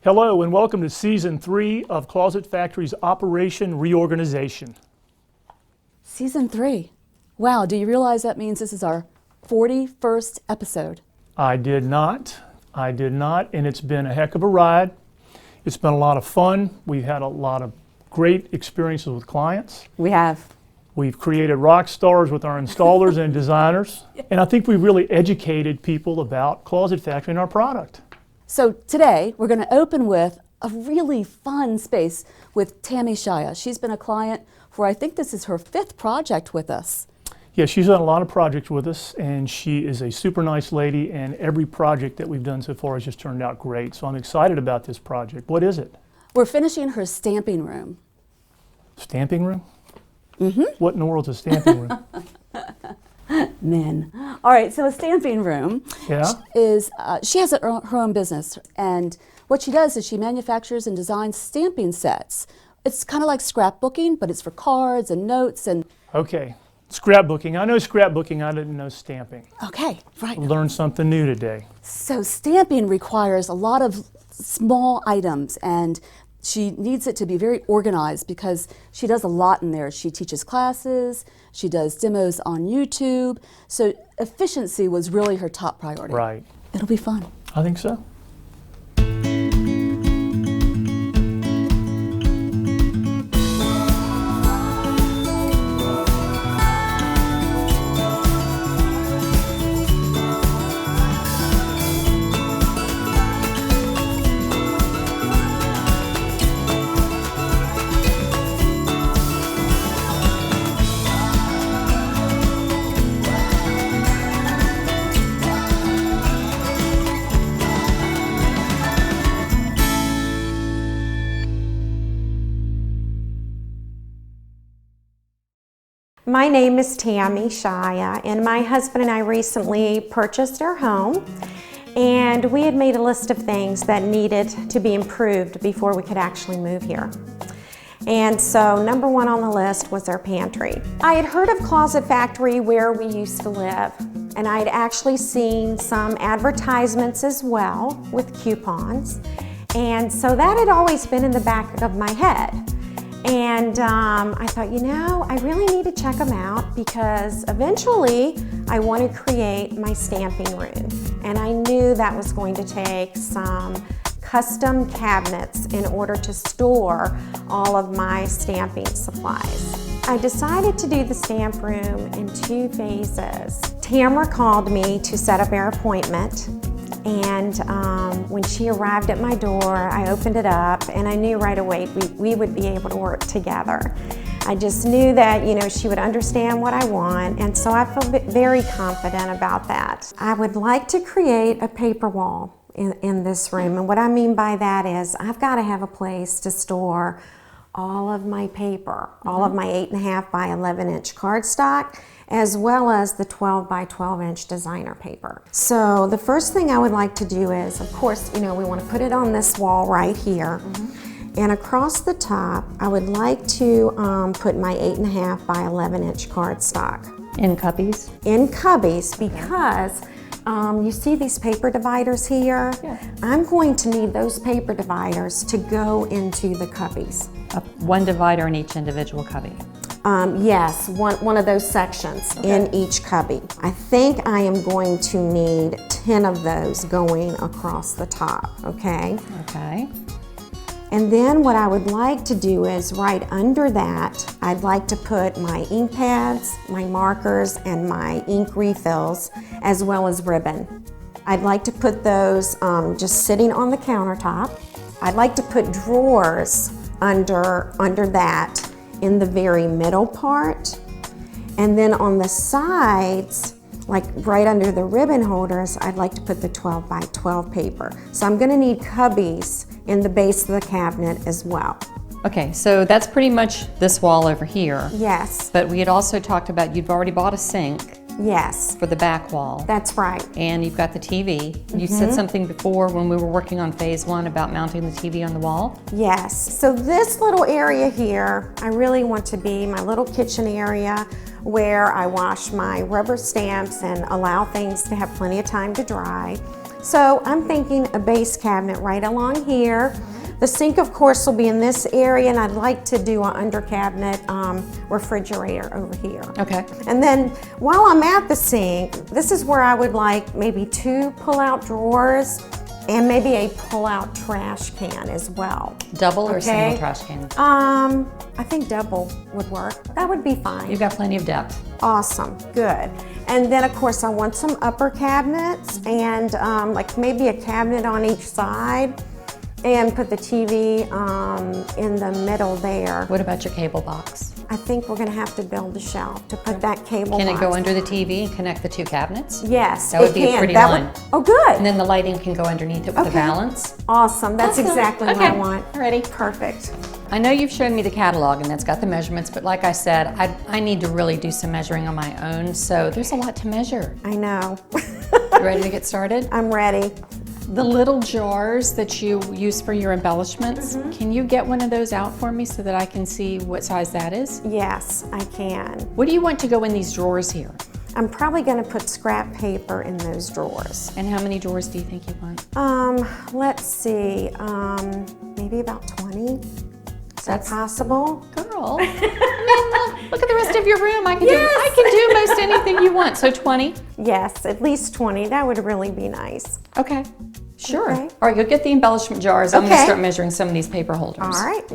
Hello and welcome to Season 3 of Closet Factory's Operation ReOrganization. Season 3. Wow, do you realize that means this is our 41st episode? I did not, and it's been a heck of a ride. It's been a lot of fun. We've had a lot of great experiences with clients. We have. We've created rock stars with our installers and designers, and I think we've really educated people about Closet Factory and our product. So today we're going to open with a really fun space with Tammy Shaia. She's been a client for, I think this is her 5th project with us. Yeah, she's done a lot of projects with us, and she is a super nice lady, and every project that we've done so far has just turned out great. So I'm excited about this project. What is it? We're finishing her stamping room. Stamping room? Mm-hmm. What in the world's a stamping room? Men. All right, so a stamping room is, she has her own business, and what she does is she manufactures and designs stamping sets. It's kind of like scrapbooking, but it's for cards and notes and... Okay, scrapbooking. I know scrapbooking, I didn't know stamping. Okay, right. Learned something new today. So stamping requires a lot of small items, and she needs it to be very organized because she does a lot in there. She teaches classes, she does demos on YouTube, so efficiency was really her top priority. Right. It'll be fun. I think so. My name is Tammy Shaia, and my husband and I recently purchased our home, and we had made a list of things that needed to be improved before we could actually move here. And so number 1 on the list was our pantry. I had heard of Closet Factory where we used to live, and I'd actually seen some advertisements as well with coupons, and so that had always been in the back of my head. And I thought, you know, I really need to check them out because eventually I want to create my stamping room. And I knew that was going to take some custom cabinets in order to store all of my stamping supplies. I decided to do the stamp room in 2 phases. Tamra called me to set up our appointment. And when she arrived at my door, I opened it up and I knew right away we would be able to work together. I just knew that, you know, she would understand what I want, and so I feel very confident about that. I would like to create a paper wall in this room, and what I mean by that is I've got to have a place to store all of my paper, all of my 8.5 by 11 inch cardstock, as well as the 12 by 12 inch designer paper. So the first thing I would like to do is, of course, you know, we want to put it on this wall right here. And across the top, I would like to put my 8.5 by 11 inch cardstock. In cubbies? In cubbies, because you see these paper dividers here? Yeah. I'm going to need those paper dividers to go into the cubbies. One divider in each individual cubby. Yes, one of those sections in each cubby. I think I am going to need 10 of those going across the top, okay? Okay. And then what I would like to do is right under that, I'd like to put my ink pads, my markers, and my ink refills, as well as ribbon. I'd like to put those just sitting on the countertop. I'd like to put drawers under that in the very middle part. And then on the sides, like right under the ribbon holders, I'd like to put the 12 by 12 paper. So I'm gonna need cubbies in the base of the cabinet as well. Okay, so that's pretty much this wall over here. Yes. But we had also talked about you've already bought a sink. Yes. For the back wall. That's right. And you've got the TV. You said something before when we were working on phase 1 about mounting the TV on the wall. Yes. So this little area here, I really want to be my little kitchen area where I wash my rubber stamps and allow things to have plenty of time to dry. So I'm thinking a base cabinet right along here. The sink, of course, will be in this area, and I'd like to do an under cabinet refrigerator over here. Okay. And then while I'm at the sink, this is where I would like maybe 2 pull-out drawers and maybe a pull-out trash can as well. Double or Okay. single trash can? I think double would work. That would be fine. You've got plenty of depth. Awesome, good. And then of course I want some upper cabinets and like maybe a cabinet on each side, and put the TV in the middle there. What about your cable box? I think we're gonna have to build a shelf to put that cable Can it box go under the on. TV and connect the 2 cabinets? Yes, That would it be a can. pretty That line. would- oh, good. And then the lighting can go underneath it with a Okay. balance. Awesome, that's Awesome. exactly what Okay. I want. Ready? Perfect. I know you've shown me the catalog and that's got the measurements, but like I said, I need to really do some measuring on my own, so there's a lot to measure. I know. You ready to get started? I'm ready. The little jars that you use for your embellishments, can you get one of those out for me so that I can see what size that is? Yes, I can. What do you want to go in these drawers here? I'm probably gonna put scrap paper in those drawers. And how many drawers do you think you want? Let's see, maybe about 20. Is that That's- possible? Girl, I mean, look at the rest of your room. I can do most anything you want. So 20? Yes, at least 20. That would really be nice. Okay, sure. Okay. All right, you'll get the embellishment jars. I'm gonna Okay. start measuring some of these paper holders. All right.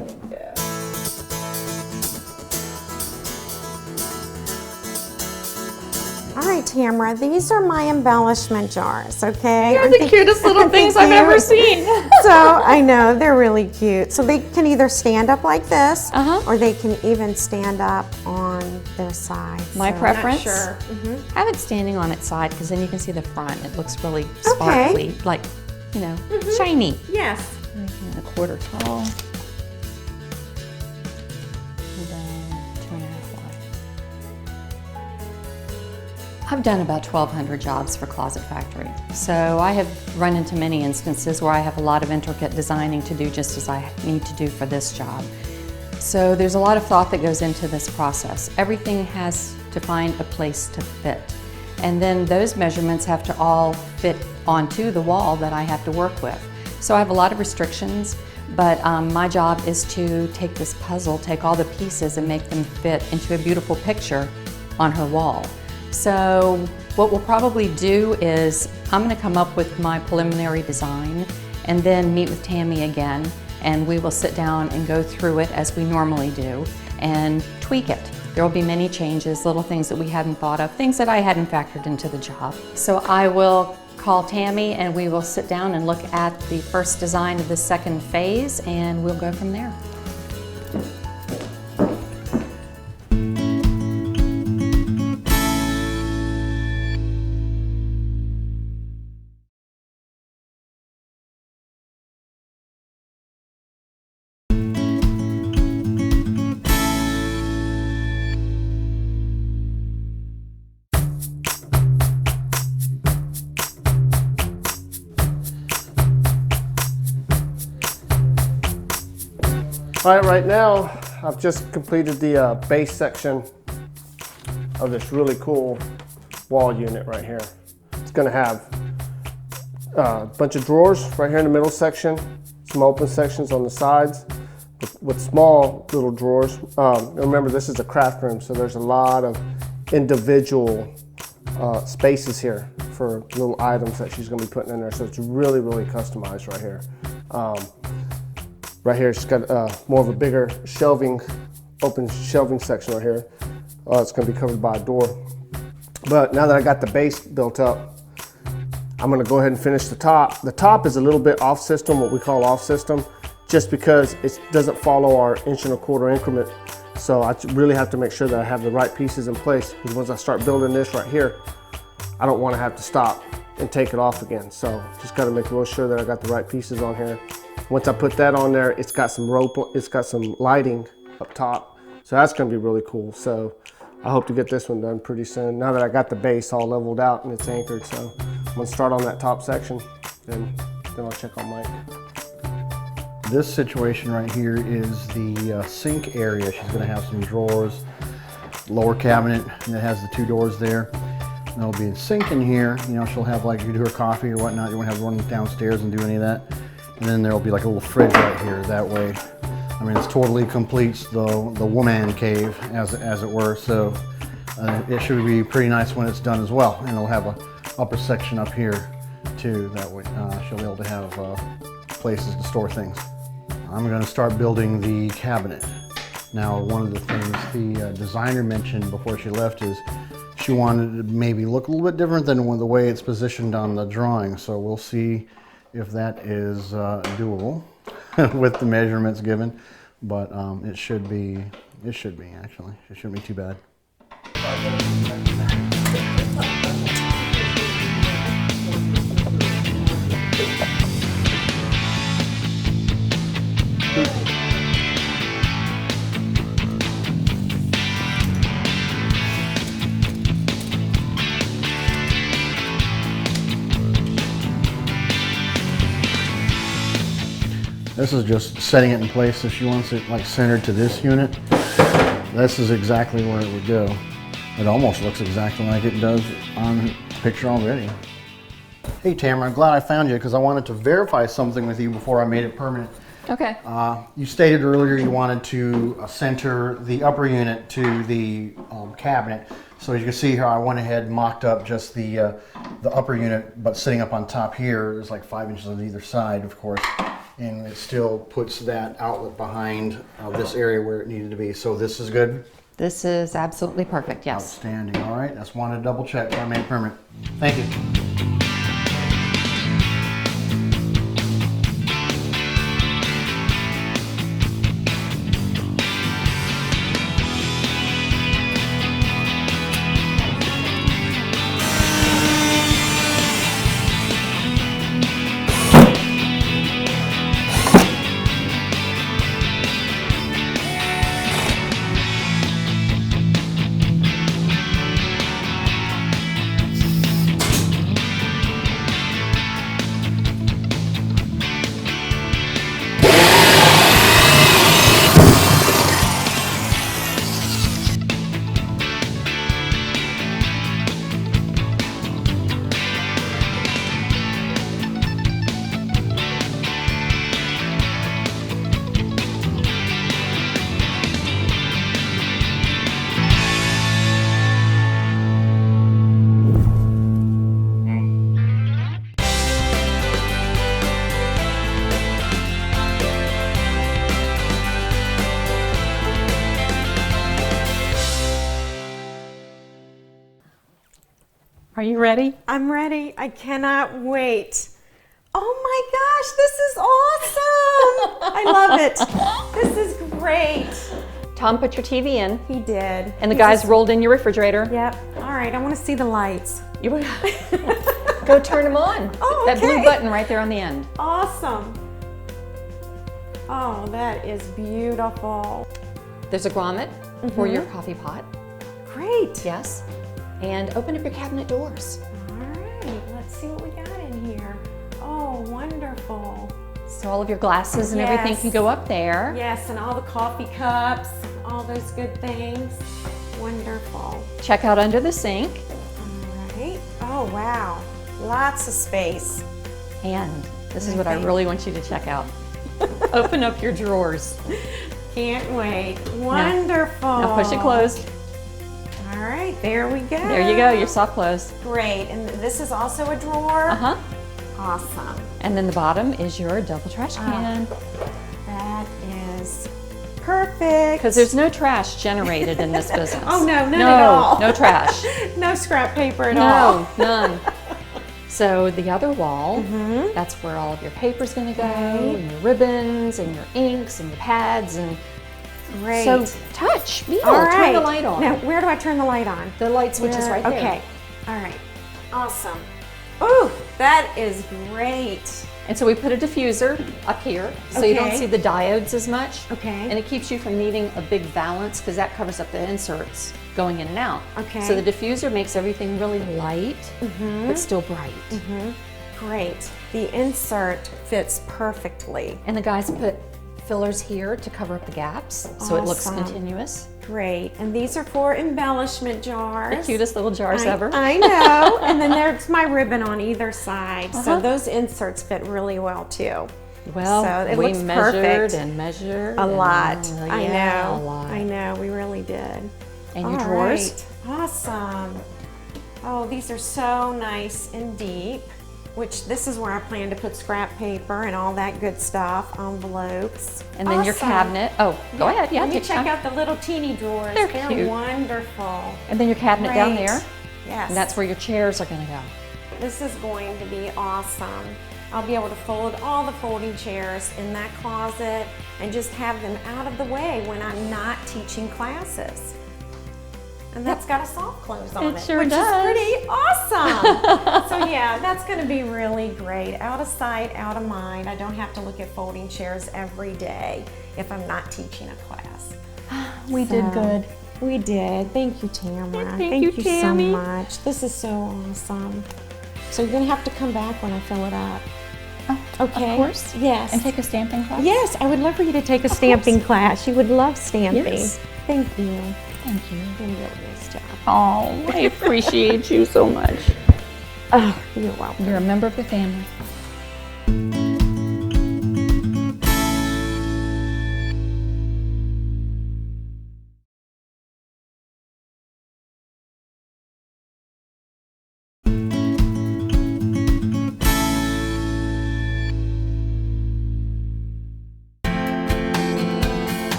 All right, Tamara, these are my embellishment jars, okay? They're the cutest little things I've ever seen. So I know, they're really cute. So they can either stand up like this, or they can even stand up on their side. My So preference? I'm not sure. Have it standing on its side because then you can see the front. It looks really sparkly, like, you know, shiny. Yes. 1/4 tall. And then 2.5 wide. I've done about 1,200 jobs for Closet Factory. So I have run into many instances where I have a lot of intricate designing to do just as I need to do for this job. So there's a lot of thought that goes into this process. Everything has to find a place to fit. And then those measurements have to all fit onto the wall that I have to work with. So I have a lot of restrictions, but my job is to take this puzzle, take all the pieces and make them fit into a beautiful picture on her wall. So what we'll probably do is I'm gonna come up with my preliminary design and then meet with Tammy again, and we will sit down and go through it as we normally do and tweak it. There will be many changes, little things that we hadn't thought of, things that I hadn't factored into the job. So I will call Tammy and we will sit down and look at the first design of the second phase and we'll go from there. All right, right now, I've just completed the base section of this really cool wall unit right here. It's gonna have a bunch of drawers right here in the middle section, some open sections on the sides with small little drawers. Remember, this is a craft room, so there's a lot of individual spaces here for little items that she's gonna be putting in there. So it's really, really customized right here. Right here, it's got more of a bigger shelving, open shelving section right here. It's gonna be covered by a door. But now that I got the base built up, I'm gonna go ahead and finish the top. The top is a little bit off system, what we call off system, just because it doesn't follow our 1¼ inch increment. So I really have to make sure that I have the right pieces in place, because once I start building this right here, I don't wanna have to stop and take it off again. So just gotta make real sure that I got the right pieces on here. Once I put that on there, it's got some rope, it's got some lighting up top. So that's gonna be really cool. So I hope to get this one done pretty soon. Now that I got the base all leveled out and it's anchored. So I'm gonna start on that top section, and then I'll check on Mike. This situation right here is the sink area. She's gonna have some drawers, lower cabinet, and it has the 2 doors there. There'll be a sink in here. You know, she'll have, like, if you do her coffee or whatnot, you won't have to run downstairs and do any of that. And then there'll be like a little fridge right here. That way, I mean, it's totally completes the woman cave, as it were. So it should be pretty nice when it's done as well. And it'll have a upper section up here too. That way she'll be able to have places to store things. I'm going to start building the cabinet. Now, one of the things the designer mentioned before she left is she wanted it to maybe look a little bit different than the way it's positioned on the drawing. So we'll see if that is doable with the measurements given. But it should be actually. It shouldn't be too bad. This is just setting it in place so she wants it like centered to this unit. This is exactly where it would go. It almost looks exactly like it does on the picture already. Hey Tamara, I'm glad I found you because I wanted to verify something with you before I made it permanent. Okay. You stated earlier you wanted to center the upper unit to the cabinet. So as you can see here, I went ahead and mocked up just the upper unit, but sitting up on top here, there's like 5 inches on either side, of course. And it still puts that outlet behind this area where it needed to be. So this is good? This is absolutely perfect, yes. Outstanding. All right, just wanted to double check before I made it permanent. Thank you. Are you ready? I'm ready. I cannot wait. Oh my gosh, this is awesome. I love it. This is great. Tom put your TV in, He did. and the guys rolled in your refrigerator. Yep. All right, I want to see the lights. You go turn them on. Oh, That blue okay. button right there on the end. Awesome. Oh, that is beautiful. There's a grommet for your coffee pot. Great. Yes. And open up your cabinet doors. All right, let's see what we got in here. Oh, wonderful. So all of your glasses and everything can go up there. Yes, and all the coffee cups, all those good things. Wonderful. Check out under the sink. All right. Oh, wow. Lots of space. And this is what I really want you to check out. Open up your drawers. Can't wait. Wonderful. Now push it closed. All right, there we go. There you go, your soft close. Great. And this is also a drawer? Uh-huh. Awesome. And then the bottom is your double trash can. That is perfect. Because there's no trash generated in this business. Oh, no, none at all. No trash. No scrap paper at all. No, none. So the other wall, that's where all of your paper's gonna go, and your ribbons, and your inks, and your pads, and Great. so touch, feel, All right. turn the light on. Now, where do I turn the light on? The light switch is right there. Okay. All right. Awesome. Oh, that is great. And so we put a diffuser up here, so you don't Okay. see the diodes as much. Okay. And it keeps you from needing a big valance, because that covers up the inserts going in and out. Okay. So the diffuser makes everything really light, but still bright. Great. The insert fits perfectly. And the guys put fillers here to cover up the gaps so it looks Awesome. continuous. Great. And these are for embellishment jars. The cutest little jars ever. I know. And then there's my ribbon on either side. So those inserts fit really well too. Well, So it we looks measured perfect. and measured. A lot. I Yeah, know. a lot. I know. We really did. And your All drawers? right. Awesome. Oh, these are so nice and deep, which this is where I plan to put scrap paper and all that good stuff, envelopes. And then your Awesome. cabinet. Oh, go ahead. Yeah, Let me take check time. out the little teeny drawers. They're They're cute. wonderful. And then your cabinet down Great. there. Yes. And that's where your chairs are going to go. This is going to be awesome. I'll be able to fold all the folding chairs in that closet and just have them out of the way when I'm not teaching classes. And that's got a soft close on It it, sure which does. is pretty awesome. So yeah, that's going to be really great. Out of sight, out of mind. I don't have to look at folding chairs every day if I'm not teaching a class. We did good. We did. Thank you, Tamara. Thank you, Tammy. so much. This is so awesome. So you're going to have to come back when I fill it up. Oh, Okay. Of course. Yes. And take a stamping class? Yes, I would love for you to take a stamping class. You would love stamping. Yes. Thank you. Thank you. You did a really nice job. Oh, I appreciate you so much. Oh, you're welcome. You're a member of the family.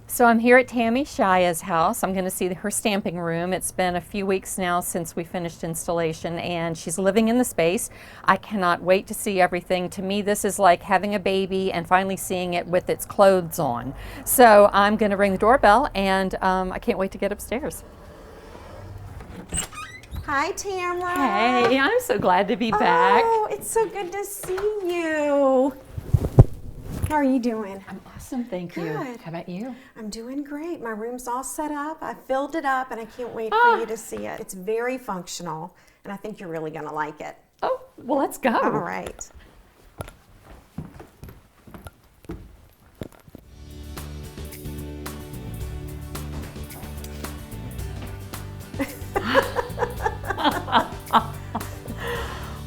So I'm here at Tammy Shaia's house. I'm going to see her stamping room. It's been a few weeks now since we finished installation, and she's living in the space. I cannot wait to see everything. To me, this is like having a baby and finally seeing it with its clothes on. So I'm going to ring the doorbell, and I can't wait to get upstairs. Hi, Tamra. Hey, I'm so glad to be back. Oh, it's so good to see you. How are you doing? I'm awesome, thank you. Good. How about you? I'm doing great. My room's all set up. I filled it up and I can't wait for you to see it. It's very functional and I think you're really going to like it. Oh, well, let's go. All right.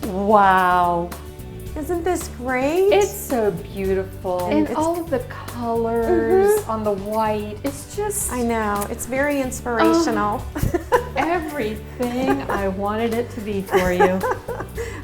Wow. Isn't this great? It's so beautiful. And all of the colors on the white. It's just I know. It's very inspirational. everything I wanted it to be for you.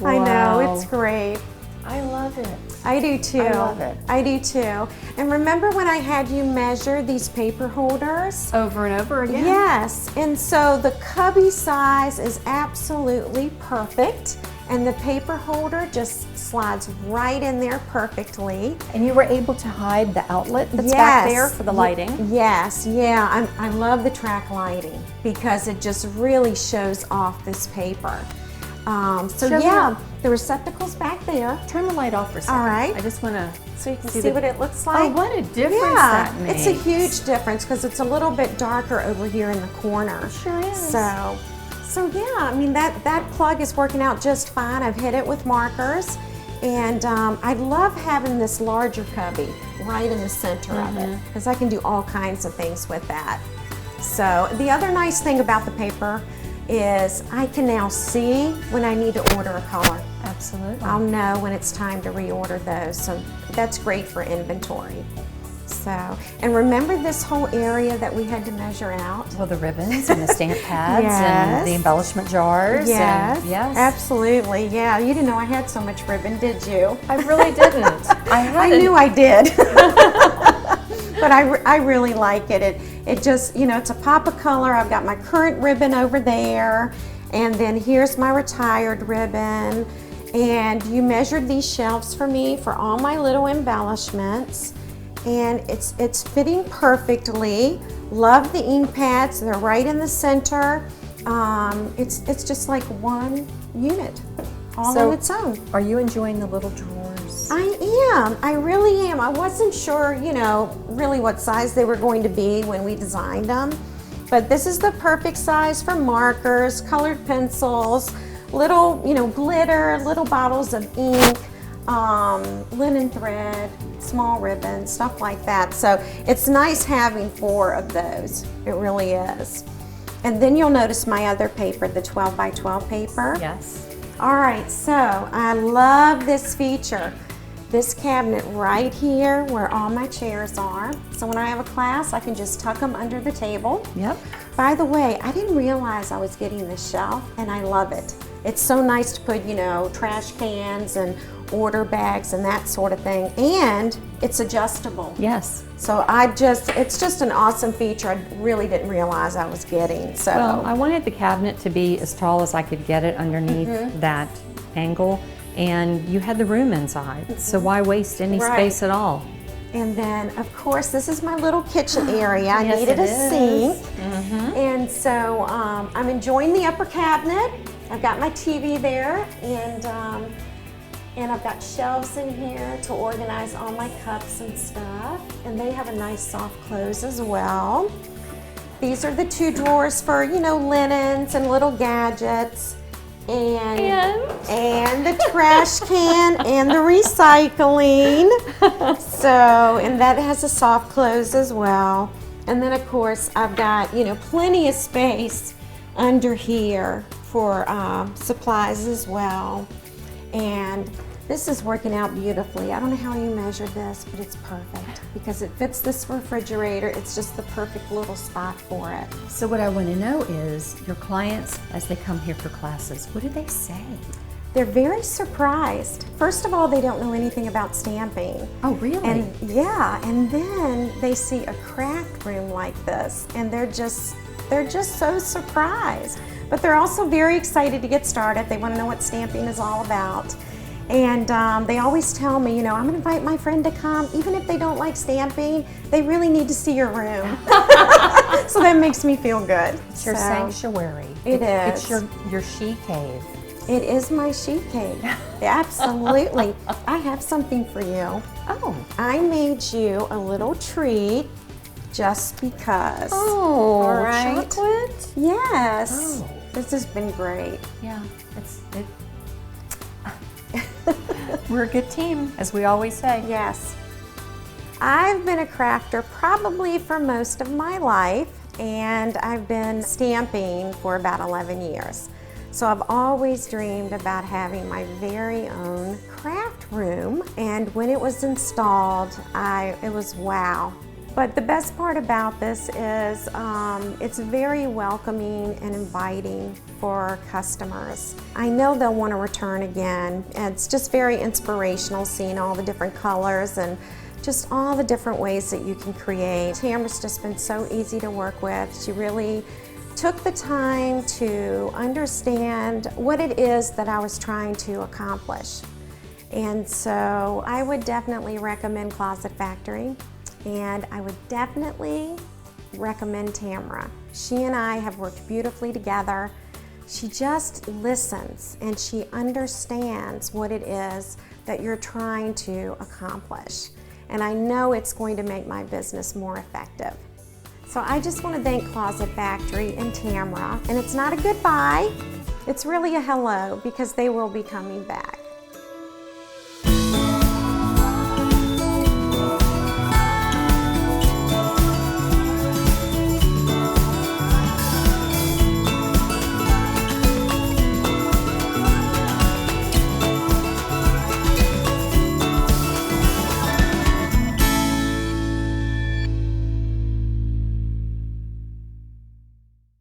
I know. Wow. It's great. I love it. I do too. I love it. I do too. And remember when I had you measure these paper holders? Over and over again. Yes, and so the cubby size is absolutely perfect, and the paper holder just slides right in there perfectly. And you were able to hide the outlet that's back there for the lighting. Yes, yeah, I love the track lighting because it just really shows off this paper. So Show me yeah, up. the receptacle's back there. Turn the light off for a second. All right. I just want to So you can see what it looks Oh, like. what a difference Yeah, that makes. it's a huge difference because it's a little bit darker over here in the corner. Sure is. So yeah, I mean that plug is working out just fine. I've hit it with markers, and I love having this larger cubby right in the center of it because I can do all kinds of things with that. So the other nice thing about the paper is I can now see when I need to order a color. Absolutely. I'll know when it's time to reorder those, so that's great for inventory. So, and remember this whole area that we had to measure out? Well, the ribbons and the stamp pads Yes. and the embellishment jars. Yes, And, yes. Absolutely. Yeah, you didn't know I had so much ribbon, did you? I really didn't. I knew I did. But I really like it. It just, you know, it's a pop of color. I've got my current ribbon over there, and then here's my retired ribbon. And you measured these shelves for me for all my little embellishments, and it's fitting perfectly. Love the ink pads. They're right in the center. It's just like one unit, all on its own. Are you enjoying the little drawers? I really am. I wasn't sure, you know, really what size they were going to be when we designed them. But this is the perfect size for markers, colored pencils, little, you know, glitter, little bottles of ink, linen thread, small ribbons, stuff like that. So it's nice having 4 of those. It really is. And then you'll notice my other paper, the 12 by 12 paper. Yes. All right, so I love this feature. This cabinet right here where all my chairs are. So when I have a class, I can just tuck them under the table. Yep. By the way, I didn't realize I was getting this shelf, and I love it. It's so nice to put, you know, trash cans and order bags and that sort of thing, and it's adjustable. Yes. So it's just an awesome feature I really didn't realize I was getting. So Well, I wanted the cabinet to be as tall as I could get it underneath that angle, and you had the room inside, so why waste any Right. space at all? And then, of course, this is my little kitchen area. I Yes, needed it a is. sink. And so I'm enjoying the upper cabinet. I've got my TV there, and I've got shelves in here to organize all my cups and stuff. And they have a nice soft close as well. These are the 2 drawers for, you know, linens and little gadgets. And the trash can and the recycling. So, and that has a soft close as well. And then of course I've got, you know, plenty of space under here for supplies as well. And this is working out beautifully. I don't know how you measure this, but it's perfect because it fits this refrigerator. It's just the perfect little spot for it. So what I want to know is, your clients, as they come here for classes, what do they say? They're very surprised. First of all, they don't know anything about stamping. Oh, really? And yeah, and then they see a craft room like this, and they're just so surprised. But they're also very excited to get started. They want to know what stamping is all about. And they always tell me, you know, I'm going to invite my friend to come. Even if they don't like stamping, they really need to see your room. So that makes me feel good. It's your sanctuary. It It's is. your she cave. It is my sheet cake. Absolutely. I have something for you. Oh. I made you a little treat just because. Oh, All right. chocolate? Yes. Oh. This has been great. Yeah, we're a good team, as we always say. Yes. I've been a crafter probably for most of my life, and I've been stamping for about 11 years. So I've always dreamed about having my very own craft room, and when it was installed, it was wow. But the best part about this is it's very welcoming and inviting for customers. I know they'll want to return again. It's just very inspirational seeing all the different colors and just all the different ways that you can create. Tamra's just been so easy to work with. She really took the time to understand what it is that I was trying to accomplish. And so I would definitely recommend Closet Factory. And I would definitely recommend Tamra. She and I have worked beautifully together. She just listens and she understands what it is that you're trying to accomplish. And I know it's going to make my business more effective. So I just want to thank Closet Factory and Tamra. And it's not a goodbye, it's really a hello, because they will be coming back.